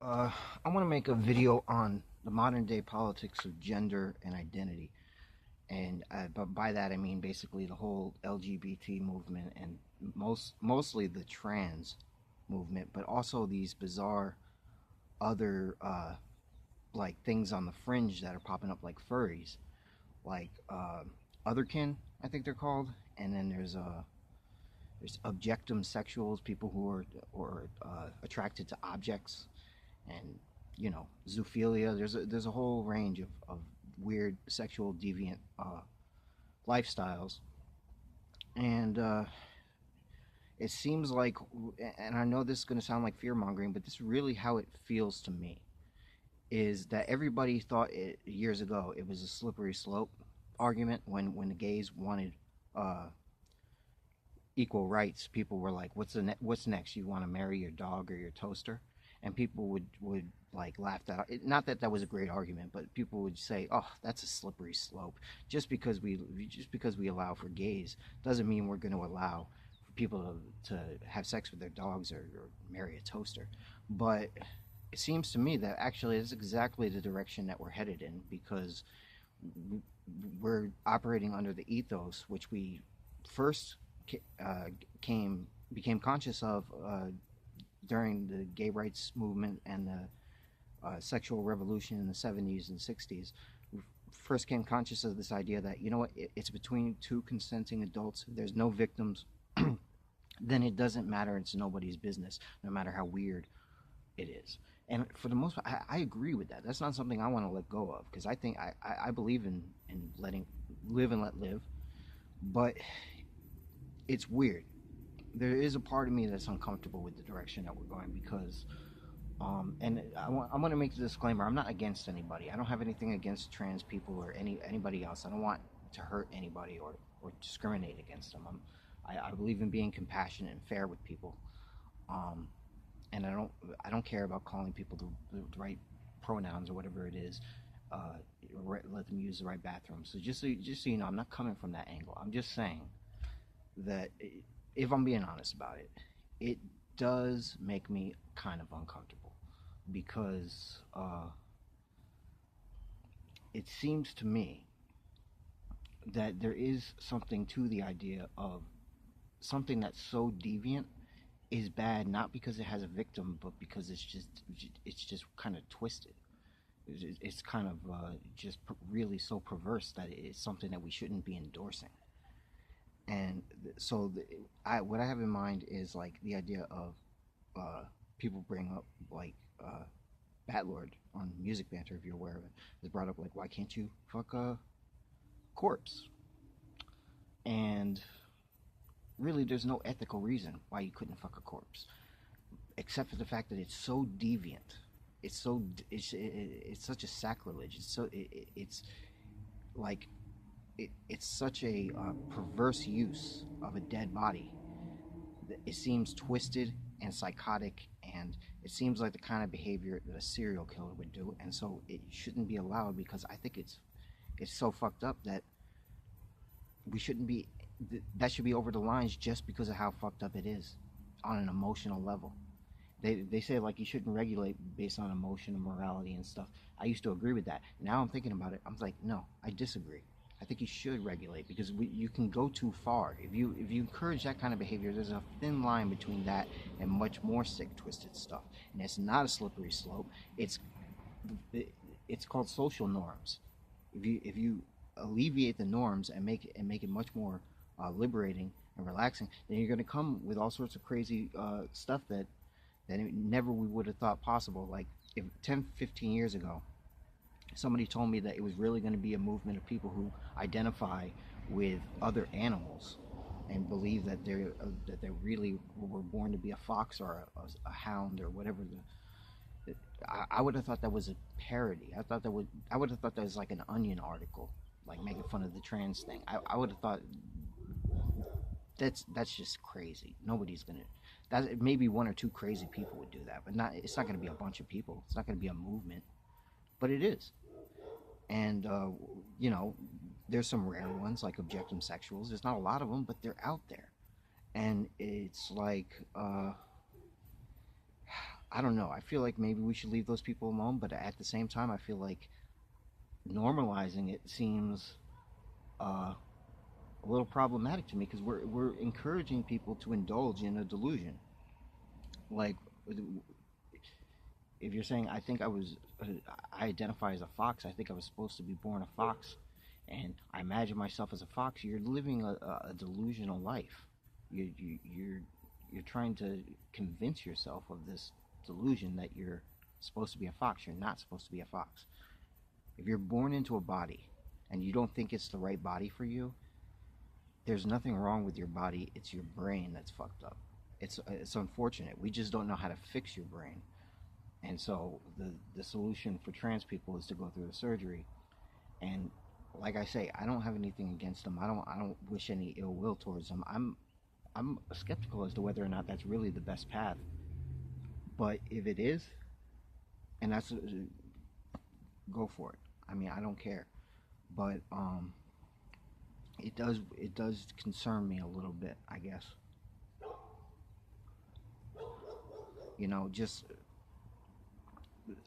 Uh, I want to make a video on the modern day politics of gender and identity. And but by that I mean basically the whole LGBT movement and mostly the trans movement, but also these bizarre other like things on the fringe that are popping up like furries, like otherkin, I think they're called. And then there's objectum sexuals, people who are or attracted to objects, and zoophilia. There's a whole range of weird sexual deviant lifestyles, and it seems like, and I know this is going to sound like fear mongering, but this is really how it feels to me. Is that everybody thought years ago it was a slippery slope argument when the gays wanted uh, equal rights. People were like, what's next? You want to marry your dog or your toaster? And people would like laugh that out. Not that that was a great argument, but people would say, "Oh, that's a slippery slope." Just because we allow for gays doesn't mean we're going to allow for people to have sex with their dogs or marry a toaster. But it seems to me that actually it's exactly the direction that we're headed in, because we're operating under the ethos which we first uh, came became conscious of during the gay rights movement and the sexual revolution in the 70s and 60s. We first came conscious of this idea that, you know what, it's between two consenting adults. There's no victims. Then it doesn't matter. It's nobody's business, no matter how weird it is. And for the most part, I agree with that. That's not something I want to let go of, because I think I believe in letting live and let live. But it's weird. There is a part of me that's uncomfortable with the direction that we're going, because and I want to make the disclaimer: I'm not against anybody. I don't have anything against trans people or anybody else. I don't want to hurt anybody or discriminate against them. I believe in being compassionate and fair with people. Um, and I don't care about calling people the right pronouns or whatever it is. Uh, Let them use the right bathroom. So just so you know, I'm not coming from that angle. I'm just saying that, if I'm being honest about it, it does make me kind of uncomfortable, because it seems to me that there is something to the idea of something that's so deviant is bad, not because it has a victim, but because it's just kind of twisted. It's kind of just really so perverse that it's something that we shouldn't be endorsing. And so what I have in mind is like the idea of people bring up like Batlord on Music Banter, if you're aware of it, is brought up like, why can't you fuck a corpse? And really, there's no ethical reason why you couldn't fuck a corpse, except for the fact that it's so deviant. It's such a sacrilege. It's like it's such a perverse use of a dead body. It seems twisted and psychotic, and it seems like the kind of behavior that a serial killer would do. And so it shouldn't be allowed, because I think it's so fucked up that we shouldn't be that should be over the lines just because of how fucked up it is on an emotional level. They say like you shouldn't regulate based on emotion and morality and stuff. I used to agree with that. Now I'm thinking about it. I'm like, no, I disagree. I think you should regulate, because you can go too far if you encourage that kind of behavior. There's a thin line between that and much more sick, twisted stuff, and it's not a slippery slope. It's it's called social norms. If you alleviate the norms and make it much more liberating and relaxing, then you're going to come with all sorts of crazy stuff that never we would have thought possible. Like if 10, 15 years ago, somebody told me that it was really going to be a movement of people who identify with other animals and believe that they really were born to be a fox or a hound or whatever. I would have thought that was a parody. I would have thought that was like an Onion article, like making fun of the trans thing. I would have thought that's just crazy. Nobody's gonna. That maybe one or two crazy people would do that, but not. It's not gonna be a bunch of people. It's not gonna be a movement, but it is. And you know, there's some rare ones like objectum sexuals. There's not a lot of them, but they're out there. And it's like I don't know. I feel like maybe we should leave those people alone, but at the same time, I feel like normalizing it seems uh, a little problematic to me because we're encouraging people to indulge in a delusion. Like, if you're saying, I identify as a fox, I think I was supposed to be born a fox, and I imagine myself as a fox, you're living a delusional life. You're trying to convince yourself of this delusion that you're supposed to be a fox. You're not supposed to be a fox. If you're born into a body and you don't think it's the right body for you, there's nothing wrong with your body. It's your brain that's fucked up. It's unfortunate. We just don't know how to fix your brain. And so the solution for trans people is to go through the surgery. And like I say, I don't have anything against them. I don't wish any ill will towards them. I'm skeptical as to whether or not that's really the best path. But if it is, and that's go for it. I mean, I don't care. But it does concern me a little bit, I guess. Just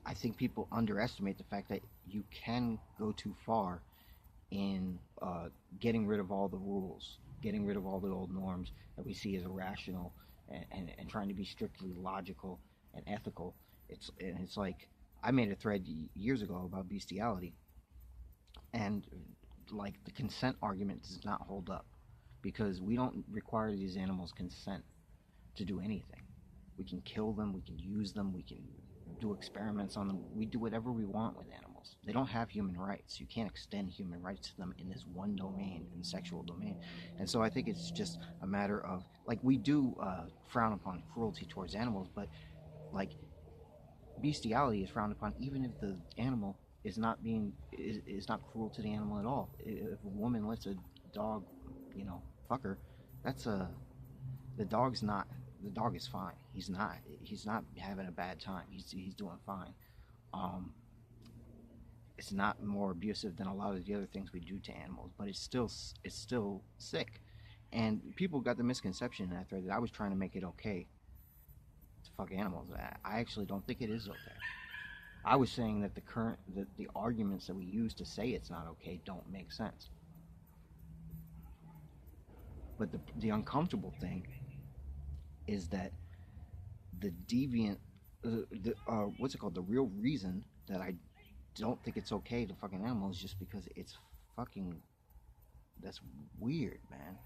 I think people underestimate the fact that you can go too far in getting rid of all the rules, getting rid of all the old norms that we see as irrational, and trying to be strictly logical and ethical. It's like I made a thread years ago about bestiality, and like the consent argument does not hold up because we don't require these animals consent to do anything. We can kill them, we can use them, we can do experiments on them. We do whatever we want with animals. They don't have human rights. You can't extend human rights to them in this one domain, in the sexual domain. And so I think it's just a matter of, like, we do frown upon cruelty towards animals, but like bestiality is frowned upon even if the animal is not cruel to the animal at all. If a woman lets a dog, fuck her, that's a the dog's not the dog is fine. He's not having a bad time. He's doing fine. Um, it's not more abusive than a lot of the other things we do to animals, but it's still sick. And people got the misconception in that thread that I was trying to make it okay to fuck animals. I actually don't think it is okay. I was saying that the arguments that we use to say it's not okay don't make sense. But the uncomfortable thing is that the deviant, what's it called? The real reason that I don't think it's okay to fuck an animal is just because it's fucking. That's weird, man.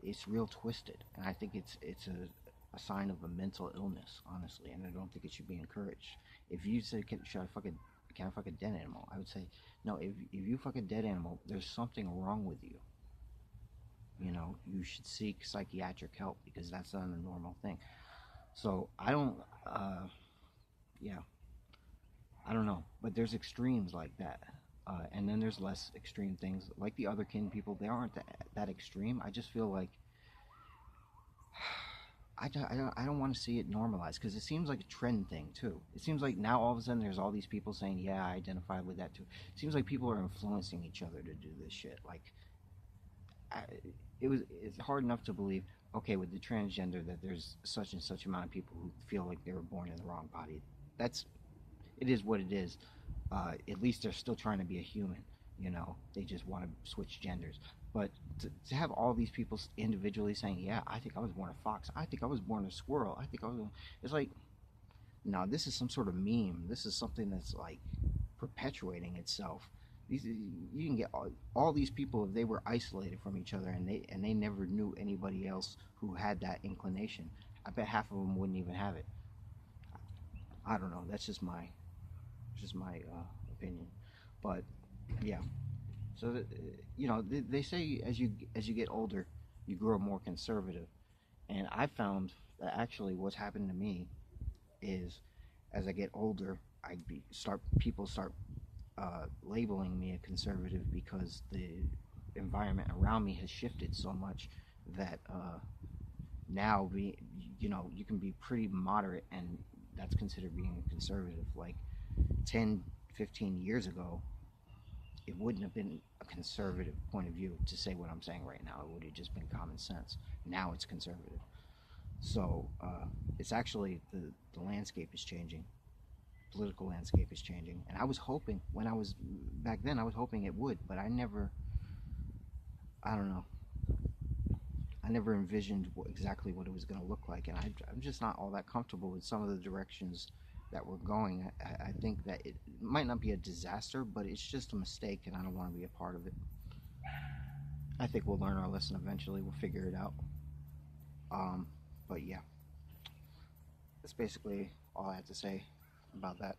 It's real twisted, and I think it's a sign of a mental illness, honestly, and I don't think it should be encouraged. If you say, can I fuck a dead animal? I would say, no, if you fuck a dead animal, there's something wrong with you. You should seek psychiatric help because that's not a normal thing. So I don't, yeah, I don't know, but there's extremes like that. And then there's less extreme things like the other kin people. They aren't that extreme. I just feel like I don't want to see it normalized because it seems like a trend thing too. It seems like now all of a sudden there's all these people saying, yeah, I identify with that too. It seems like people are influencing each other to do this shit. Like, I, it's hard enough to believe, okay, with the transgender that there's such and such amount of people who feel like they were born in the wrong body. It is what it is. At least they're still trying to be a human. They just want to switch genders. But to have all these people individually saying, yeah, I think I was born a fox, I think I was born a squirrel, I think I was, it's like, no, this is some sort of meme. This is something that's like perpetuating itself. You can get all these people if they were isolated from each other and they never knew anybody else who had that inclination. I bet half of them wouldn't even have it. I don't know. That's just my opinion. But yeah. So they say as you get older, you grow more conservative, and I found that actually what's happened to me is as I get older, people start labeling me a conservative because the environment around me has shifted so much that now you can be pretty moderate and that's considered being conservative. Like 10, 15 years ago, it wouldn't have been a conservative point of view to say what I'm saying right now. It would have just been common sense. Now it's conservative. So it's actually the landscape is changing. Political landscape is changing, and I was hoping when I was back then, I was hoping it would, but I don't know, I never envisioned exactly what it was going to look like, and I'm just not all that comfortable with some of the directions that we're going. I think that it might not be a disaster, but it's just a mistake, and I don't want to be a part of it. I think we'll learn our lesson eventually. We'll figure it out. Um, but yeah, that's basically all I have to say about that.